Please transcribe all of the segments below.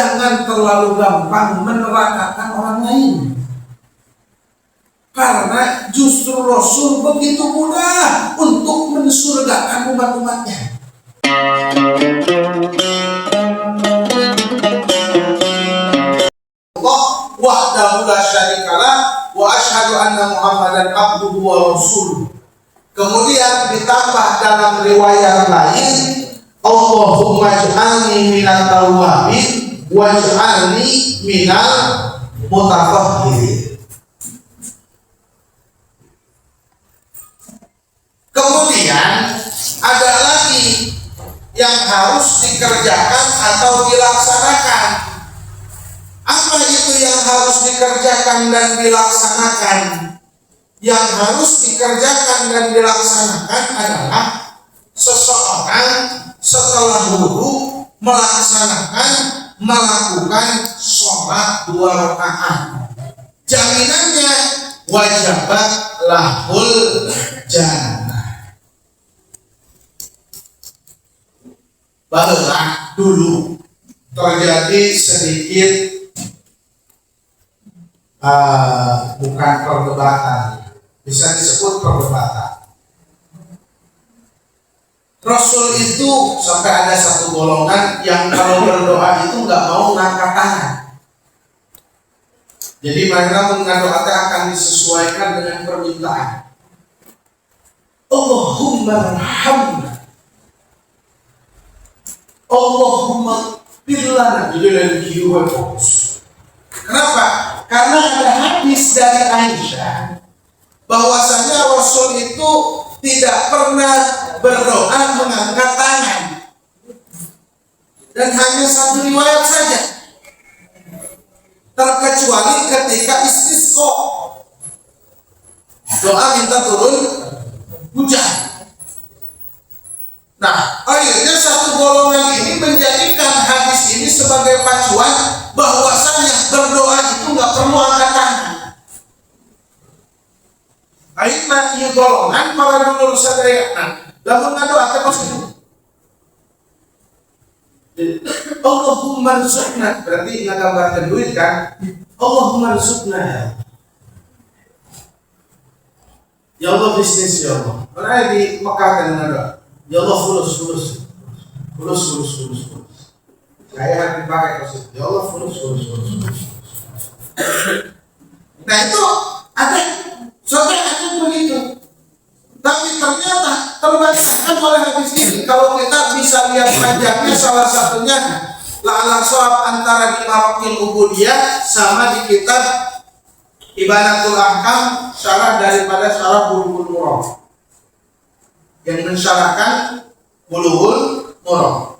jangan terlalu gampang menerakakan orang lain. Karena justru Rasul begitu mudah untuk mensurgakan umat-umatnya. Allah wahdahu la syarikalah wa asyhadu anna Muhammadan abduhu wa rasuluh. Kemudian ditambah dalam riwayat lain, Allahumma ij'alni minat tawwabin waj'alni minal mutatahhirin. Kemudian ada lagi yang harus dikerjakan atau dilaksanakan. Apa itu yang harus dikerjakan dan dilaksanakan? Yang harus dikerjakan dan dilaksanakan adalah seseorang setelah wudu melakukan sholat 2 rakaat. Jaminannya wajabat lahul jannah. Barulah dulu terjadi sedikit bukan perdebatan, bisa disebut perdebatan. Rasul itu sampai ada satu golongan yang kalau berdoa itu nggak mau ngangkat tangan. Jadi mereka mendoakan akan disesuaikan dengan permintaan. Allahumma rahamna, Allahumma firlana. Jadi dari jiwa fokus. Kenapa? Karena ada hadis dari Aisyah bahwasanya Rasul itu tidak pernah berdoa mengangkat tangan, dan hanya satu riwayat saja, terkecuali ketika istisqa, doa minta turun hujan. Nah, akhirnya satu golongan ini menjadikan hadis ini sebagai pacuan bahwasanya berdoa itu nggak perlu angkat tangan. Akhirnya ini golongan para dulur sadaya. Nah, lamun ngadoa teh maksudnya Allahumma rizqna, berarti ngagambarkeun duit kan? Allahumma rizqna. Ya Allah bisnis ya Allah. Pernah di Mekah kan ngadoa. Ya Allah fulus. Saya harus dipakai maksud. Ya Allah fulus. Nah itu ada sampai ada begitu. Tapi ternyata terbacakan oleh hadis ini. Kalau kita bisa lihat panjangnya, salah satunya la'ala soal antara di Marokil Ubudiyah sama di kitab Ibanatul Ahkam, syarah daripada syarah Bulughul Maram yang mensyarahkan Bulughul Maram.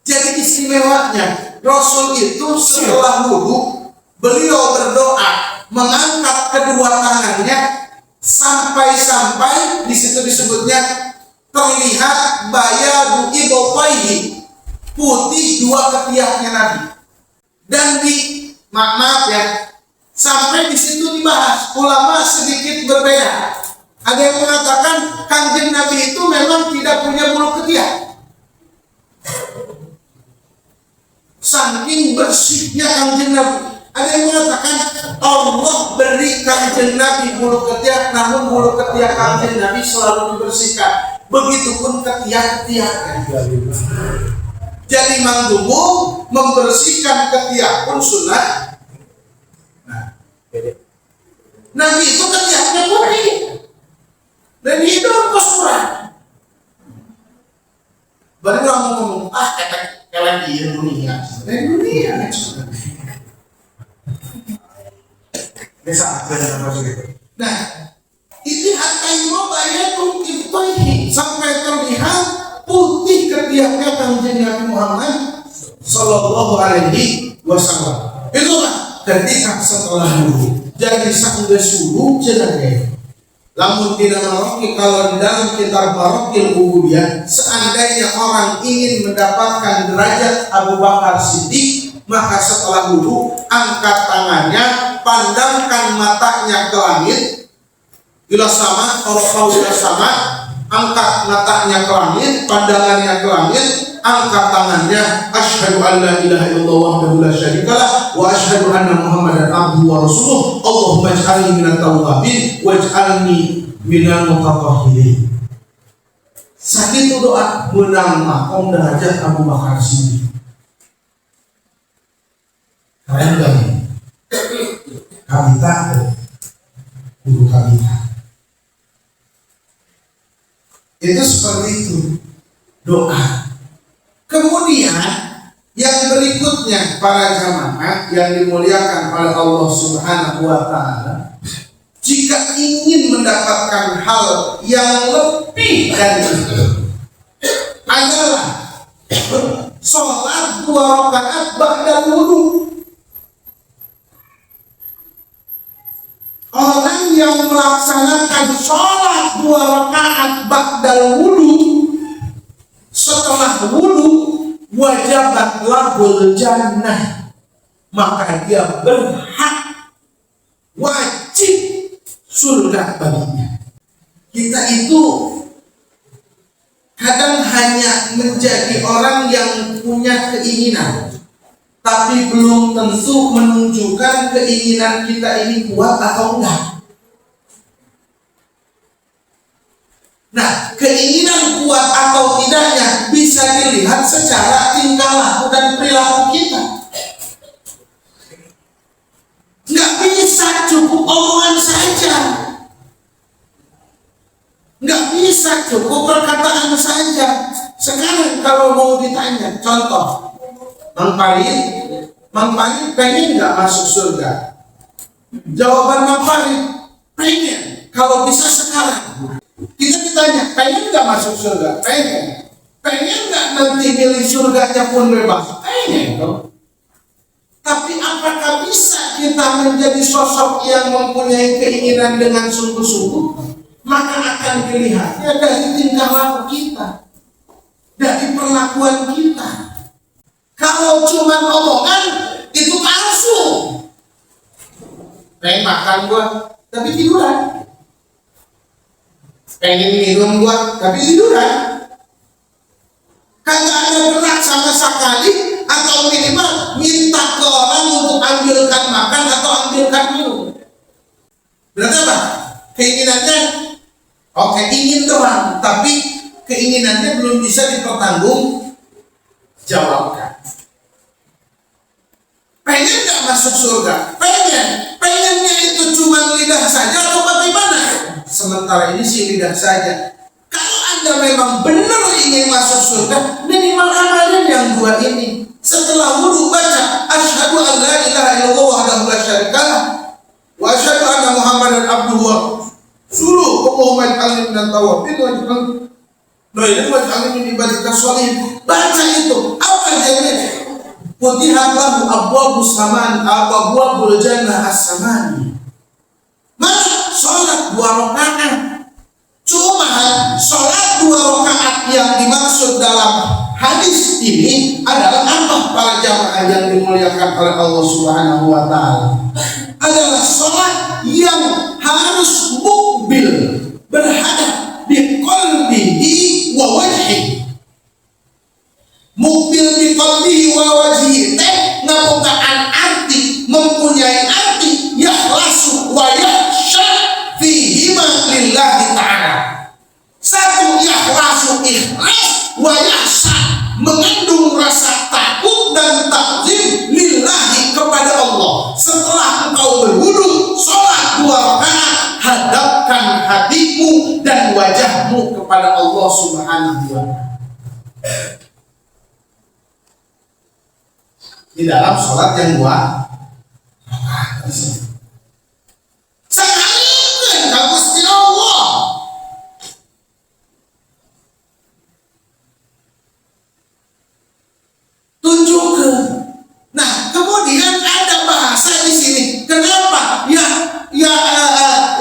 Jadi istimewanya Rasul itu setelah wudu beliau berdoa mengangkat kedua tangannya sampai di situ disebutnya terlihat bayadu ibtaihi, putih dua ketiaknya Nabi. Dan maaf ya, sampai di situ dibahas ulama sedikit berbeda. Ada yang mengatakan Kanjeng Nabi itu memang tidak punya bulu ketiak, saking bersihnya Kanjeng Nabi. Ada yang mengatakan Allah beri Kanjeng Nabi bulu ketiak, namun bulu ketiak Kanjeng Nabi selalu dibersihkan. Begitupun ketiak-ketiaknya. Jadi mangdumu membersihkan ketiak pun sunnah. Nabi itu ketiaknya putih dan hidup kesuran. Baru orang ngomong, kalian di dunia. Bisa benar begitu. Nah, itu hatta bayatun ibtaihi, sampai terlihat putih ketiaknya Kanjeng Nabi Muhammad sallallahu alaihi wasallam. Itulah ketika setelah wudu. Jadi saenggeus wudu jenenge. Lamun dina Marokil, kalau di dalam kitab Marokil Ubudiyah, seandainya orang ingin mendapatkan derajat Abu Bakar Siddiq, maka setelah wudu angkat tangannya, pandangkan matanya ke langit, bila sama, kalau kau bila sama, angkat matanya ke langit, pandangannya ke langit, angkat tangannya, asyhadu an la ilaha illallah wahdahu la syarikalah wa asyhadu anna muhammadan abduhu wa rasuluh, Allahumma ij'alni minat tawwabin waj'alni minal mutatahhirin. Saat itu doa menang makom derajat Abu Bakar Siddiq. Kalian gak nih? Kami tak, guru kami tak. Itu seperti itu doa. Kemudian yang berikutnya para jamaah yang dimuliakan oleh Allah Subhanahu wa taala, jika ingin mendapatkan hal yang lebih dari itu adalah sholat 2 rakaat ba'da wudu. Orang yang melaksanakan sholat 2 rakaat ba'da wudu, setelah wudu wajabat lahul jannah, maka dia berhak, wajib surga baginya. Kita itu kadang hanya menjadi orang yang punya keinginan, tapi belum tentu menunjukkan keinginan kita ini kuat atau enggak. Nah, keinginan kuat atau tidaknya bisa dilihat secara tingkah laku dan perilaku kita. Nggak bisa cukup omongan saja, nggak bisa cukup perkataan saja. Sekarang kalau mau ditanya, contoh, Mang Paling pengen nggak masuk surga? Jawaban Mang Paling, pengen. Kalau bisa sekarang. Kita ditanya, pengen nggak masuk surga? Pengen. Pengen nggak nanti milih surganya pun bebas? Pengen dong. Tapi apakah bisa kita menjadi sosok yang mempunyai keinginan dengan sungguh-sungguh? Maka akan dilihatnya dari tingkah laku kita, dari perlakuan kita. Kalau cuma omongan itu palsu. Pengen makan gua, tapi tiduran. Pengen minum gua, tapi tiduran. Kagak ada gerak sama sekali, atau minimal minta ke orang untuk ambilkan makan atau ambilkan minum. Berarti apa? Keinginannya oke, ingin doang, tapi keinginannya belum bisa dipertanggung jawabkan. Pengen gak masuk surga? Pengen. Pengennya itu cuma lidah saja atau bagaimana? Sementara ini sih lidah saja. Kalau Anda memang benar ingin masuk surga, minimal amalin yang 2 ini. Setelah wudu baca asyhadu an la ilaha illallah wahdahu la syarikalah wa asyhadu anna muhammadan abduhu wa rasuluh, Allahumma ij'alni minat tawwabin waj'alni min ibadikas sholihin. Baca itu. Apa jadinya? Futihat lahu abwabus saman, abwabul jannah as-samani. Mana sholat 2 rakaat? Cuma sholat 2 rakaat yang dimaksud dalam hadis ini adalah apa para jamaah yang dimuliakan oleh Allah Subhanahu wa taala? Adalah sholat yang harus mukbil, berhadap di qalbihi wa wajhihi. Mukbil di qalbihi wa wajhihi teh ngabogaan arti, mempunyai arti yakhlasu wa yakhsha fihima lillahi ta'ala. Satu, yakhlasu ikhlas, wa yakhsha mengandung rasa takut dan takzim lillahi kepada Allah. Setelah engkau berwudu, sholat 2 rakaat, hadapkan hatimu dan wajahmu kepada Allah Subhanahu wa ta'ala. Di dalam sholat yang 2 rakaat. Sekalian ka Gusti Allah. Tunjukkan. Nah, kemudian ada bahasa di sini. Kenapa?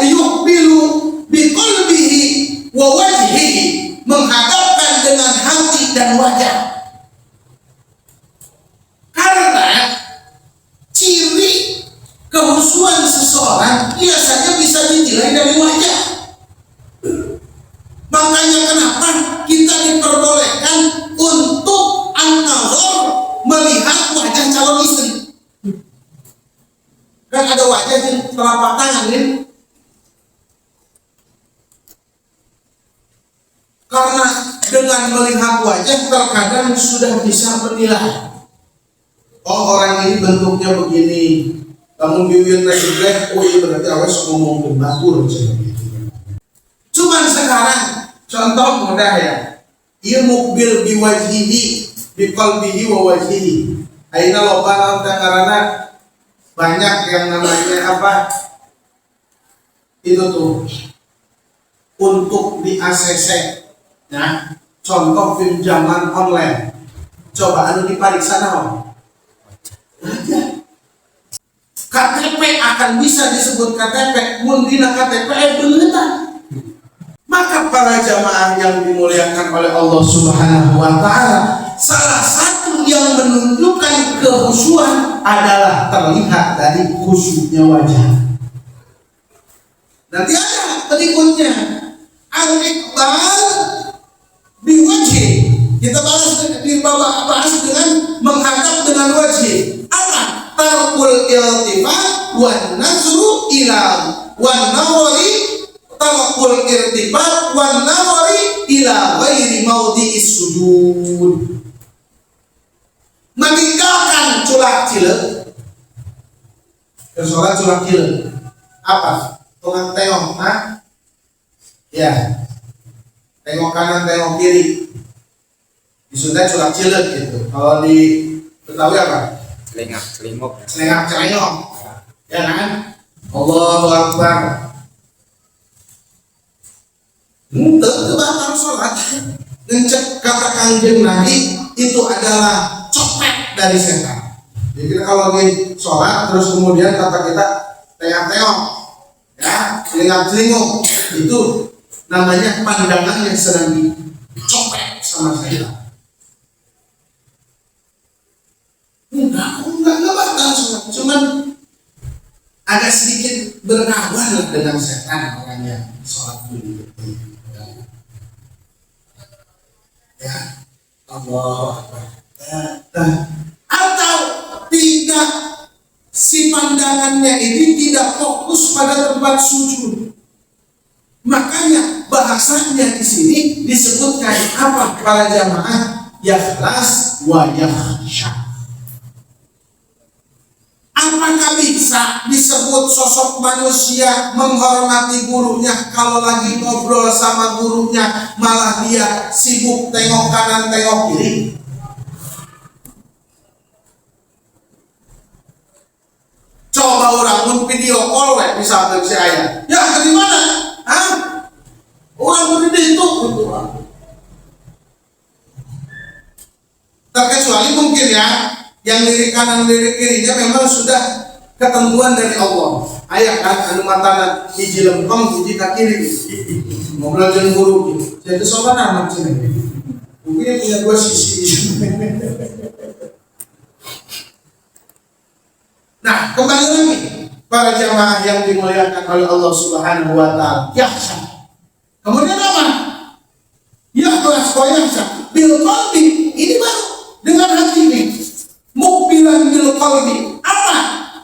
Yuqbilu biqalbihi wa wajhihi, menghadapkan dengan hati dan wajah. Karena ciri kehusuan seseorang biasanya bisa dinilai dari wajah. Makanya Kan ada wajah yang telapak tangan ini. Karena dengan melihat wajah terkadang sudah bisa menilai. Oh, orang ini bentuknya begini. Kamu bibir nasi oh iya berarti awas ngomong berbakur. Cuman sekarang contoh mudah ya. Ia mukbil biwajhihi biqalbihi wa wajhihi. Aina loba karena banyak yang namanya apa? Itu tuh untuk di ACC. Nah, contoh pinjaman online. Coba anu dipariksa naon? KTP akan bisa disebut KTP, mun dina KTP beuneutan. Maka para jamaah yang dimuliakan oleh Allah Subhanahu wa taala, salah satu yang menunjukkan kehusuan adalah terlihat dari khusyuknya wajah. Nanti ada berikutnya al-iqbal biwajhi. Kita bahas dengan menghadap dengan wajhi. Apa? Tarkul iltifat wan nazru ila wan nawari, tarkul irtifat wan nawari ila ghairi maudhi'is sujud. Meninggalkan culak cileuk. Sholat culak cileuk. Apa? Tukang tengok, ya. Tengok kanan, tengok kiri. Di Sunda culak cileuk gitu. Kalau di Betawi apa? Celengak, celengok. Ya kan? Allahu Akbar. Tentu batal sholat. Ngecek kata Kangjeng Nabi itu adalah copet dari setan. Jadi kalau lagi sholat terus kemudian kata kita tengok-tengok, ya, celingak-celinguk, itu namanya pandangan yang sedang dicopet sama setan. Enggak batal sholat, cuman agak sedikit berkawan dengan setan orang yang sholat dulu. Ya, Allah. Atau tidak, si pandangannya ini tidak fokus pada tempat sujud. Makanya bahasanya di sini disebutkan apa para jamaah? Yakhlas wa yakhsha. Apakah bisa disebut sosok manusia menghormati gurunya kalau lagi ngobrol sama gurunya malah dia sibuk tengok kanan tengok kiri? Coba orang pun video call bisa si ayah. Ya dari mana? Hah? Orang berdiri itu terkecuali mungkin ya yang lirik kanan lirik kirinya memang sudah ketentuan dari Allah. Ayah kan anu matana hiji lempeng hiji ka kiri. Ngobrol jeung guru gitu. Jadi sopan amat sini. Mungkin dia punya dua sisi. Nah, kembali lagi para jamaah yang dimuliakan oleh Allah Subhanahu wa taala. Yakhsha. Kemudian apa? Yakhlas wa yakhsha. Bil qalbi, ini baru dengan hati ini. Mukbilan bil qalbi. Apa?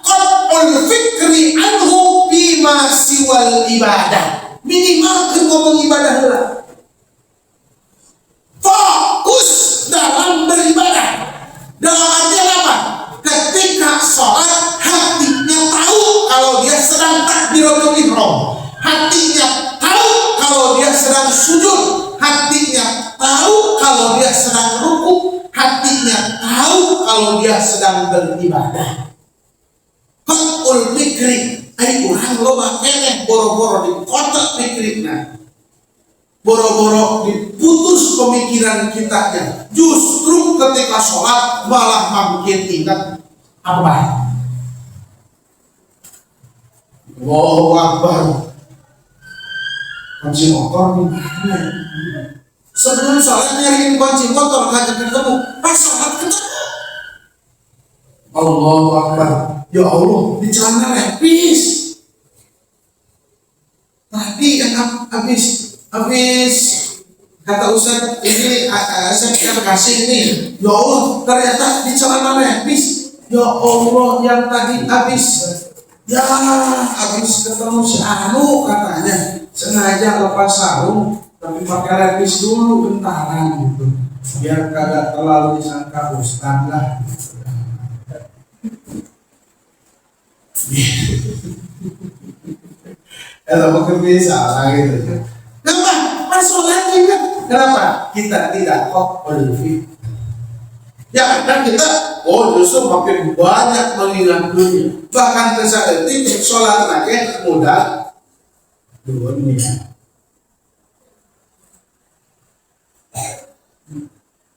Qat'ul fikri anhu bima siwal ibadah. Minimal ke ngomong ibadah heula. Fokus dalam beribadah. Dalam artian apa? Ketika sholat hatinya tahu kalau dia sedang takbiratul ihram. Hatinya tahu kalau dia sedang sujud. Hatinya tahu kalau dia sedang ruku. Hatinya tahu kalau dia sedang beribadah. Qat'ul fikri, ai urang loba keneh boro-boro di kotak pikrina. Boro-boro diputus pemikiran kitanya. Justru ketika sholat malah makin ingat apa? Allahu Akbar. Kunci motor nih. Sebelum sholat nyariin kunci motor kagak ketemu, pas sholat ketemu. Allahu Akbar. Ya Allah, di celana lepis. Tadi yang habis kata Ustaz ini saya kasih ini. Ya Allah, ternyata di celana lepis. Ya Allah, yang tadi habis ketemu si Anu katanya sengaja lepas sarung tapi pakai lepis dulu bentaran gitu biar kagak terlalu disangka ustad lah. Kalau pakai bisa gitu. Kenapa? Masalah juga. Kenapa? Kita tidak fikih. Ya kadang kita justru makin banyak mengingat dunia. Bahkan kesadetik sholat lagi mudah dunia.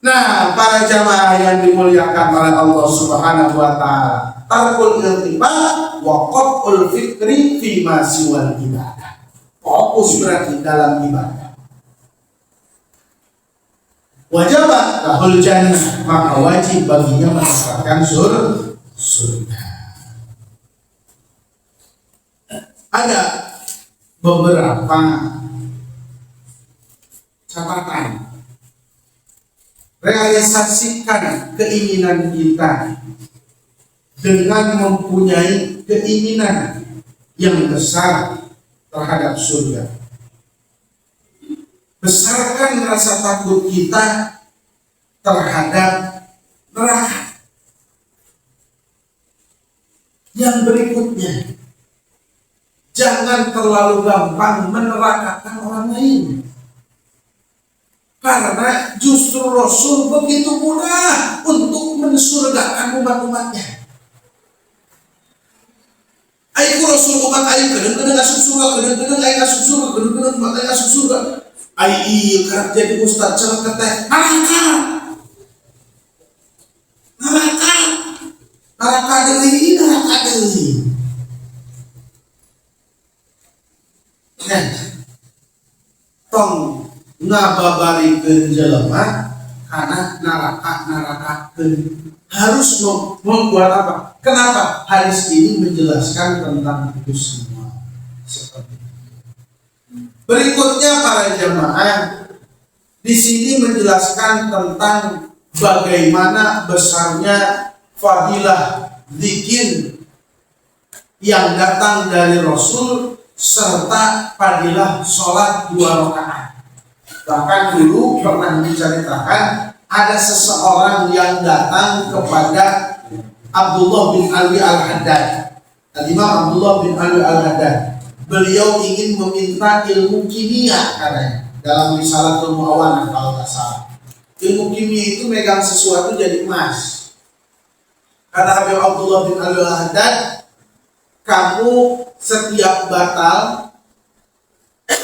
Nah, para jamaah yang dimuliakan oleh Allah Subhanahu wa taala, tarkul iltifa wa qat'ul fikri fi ma siwal ibadah. Fokus berarti dalam ibadah. Wajabat lahul jannah, maka wajib baginya mendapatkan surga. Ada beberapa catatan. Realisasikan keinginan kita dengan mempunyai keinginan yang besar terhadap surga. Besarkan rasa takut kita terhadap neraka. Yang berikutnya, jangan terlalu gampang menerakakan orang lain. Karena justru Rasul begitu mudah untuk mensurgakan umat-umatnya. Ayo Rasul umat ayo kadang-kadang masuk surga, kadang-kadang ayo masuk surga, kadang-kadang umat ayo masuk surga. Ayo kerja jadi ustaz cara kata neraka deui. Nah, tong ngababarikeun jelema karena neraka harus membuat apa? Kenapa hadis ini menjelaskan tentang itu semua? Seperti itu. Berikutnya para jemaah di sini menjelaskan tentang bagaimana besarnya fadilah zikir yang datang dari Rasul serta fadilah sholat 2 rakaat. Bahkan dulu pernah diceritakan ada seseorang yang datang kepada Abdullah bin Ali Al-Haddad. Imam Abdullah bin Ali Al-Haddad. Beliau ingin meminta ilmu kimia katanya dalam Risalatul Mu'awanah kalau tidak salah. Ilmu kimia itu megang sesuatu jadi emas. Kata Habib Abdullah bin Ali Al-Haddad, kamu setiap batal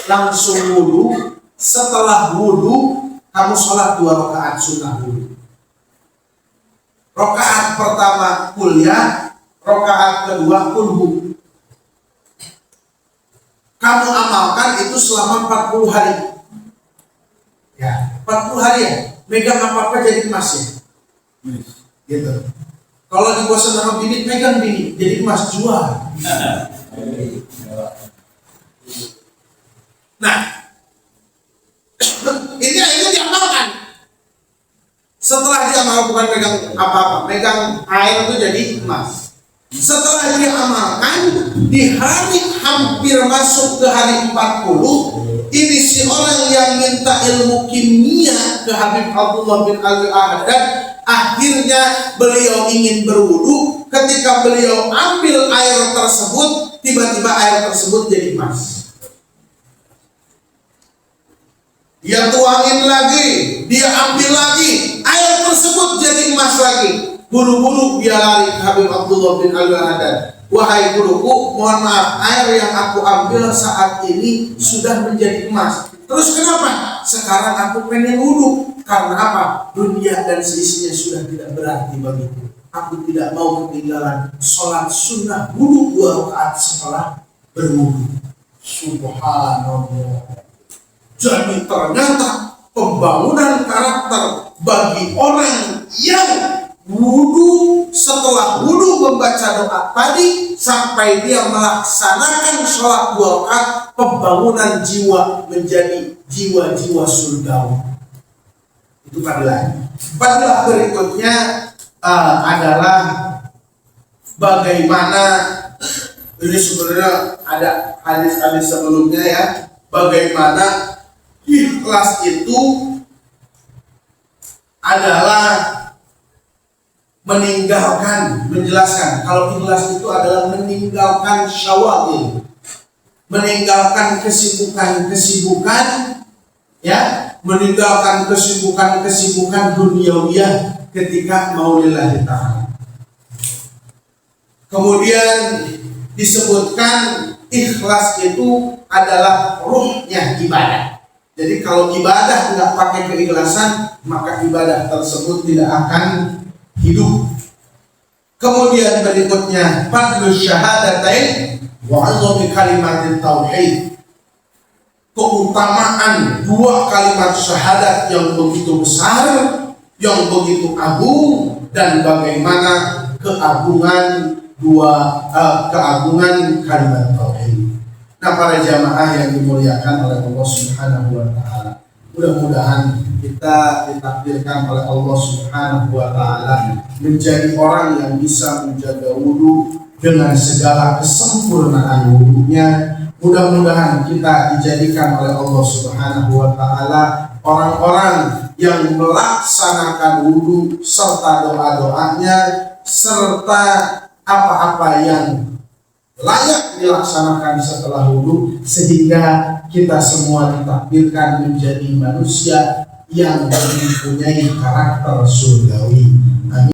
langsung wudu. Setelah wudu, kamu sholat 2 rakaat sunnah wudu. Rakaat pertama kuliah, rakaat kedua kulhu. Kamu amalkan itu selama 40 hari. Ya, 40 hari ya. Megang apa-apa jadi emas ya. Gitu. Kalau di bosan sama bini, megang bini jadi emas jual. Nah, ini diamalkan. Setelah dia bukan megang apa-apa, megang air itu jadi emas. Setelah dia amalkan, di hari hampir masuk ke hari 40, ini si orang yang minta ilmu kimia ke Habib Abdullah bin Ali Al-Haddad, akhirnya beliau ingin berwudu. Ketika beliau ambil air tersebut, tiba-tiba air tersebut jadi emas. Dia tuangin lagi, dia ambil lagi, air tersebut jadi emas lagi. Buru-buru dia lari ke Habib Abdullah bin Ali Al-Haddad. Wahai guruku, mohon maaf, air yang aku ambil saat ini sudah menjadi emas. Terus kenapa? Sekarang aku pengen wudu. Karena apa? Dunia dan seisinya sudah tidak berarti bagiku. Aku tidak mau ketinggalan sholat sunnah wudu 2 rakaat setelah berwudu. Subhanallah. Jadi ternyata pembangunan karakter bagi orang yang wudu, setelah wudu membaca doa tadi sampai dia melaksanakan sholat 2 rakaat, pembangunan jiwa menjadi jiwa-jiwa surgawi. Itu fadilah. Fadilah berikutnya adalah bagaimana ini sebenarnya ada hadis-hadis sebelumnya ya, bagaimana ikhlas itu adalah meninggalkan, menjelaskan kalau ikhlas itu adalah meninggalkan syawagil, meninggalkan kesibukan-kesibukan ya, meninggalkan kesibukan-kesibukan duniawiyah ketika mau lillahi ta'ala. Kemudian disebutkan ikhlas itu adalah ruhnya ibadah. Jadi kalau ibadah tidak pakai keikhlasan, maka ibadah tersebut tidak akan hidup. Kemudian berikutnya fadlus syahadatain wa 'azami kalimatit tauhid. Keutamaan dua kalimat syahadat yang begitu besar, yang begitu agung, dan bagaimana keagungan keagungan kalimat tauhid. Nah, para jamaah yang dimuliakan oleh Allah Subhanahu wa taala, mudah-mudahan kita ditakdirkan oleh Allah Subhanahu wa taala menjadi orang yang bisa menjaga wudu dengan segala kesempurnaan wudunya. Mudah-mudahan kita dijadikan oleh Allah Subhanahu wa taala orang-orang yang melaksanakan wudu serta doa-doanya serta apa-apa yang layak dilaksanakan setelah wudu, sehingga kita semua ditakdirkan menjadi manusia yang mempunyai karakter surgawi. Amin.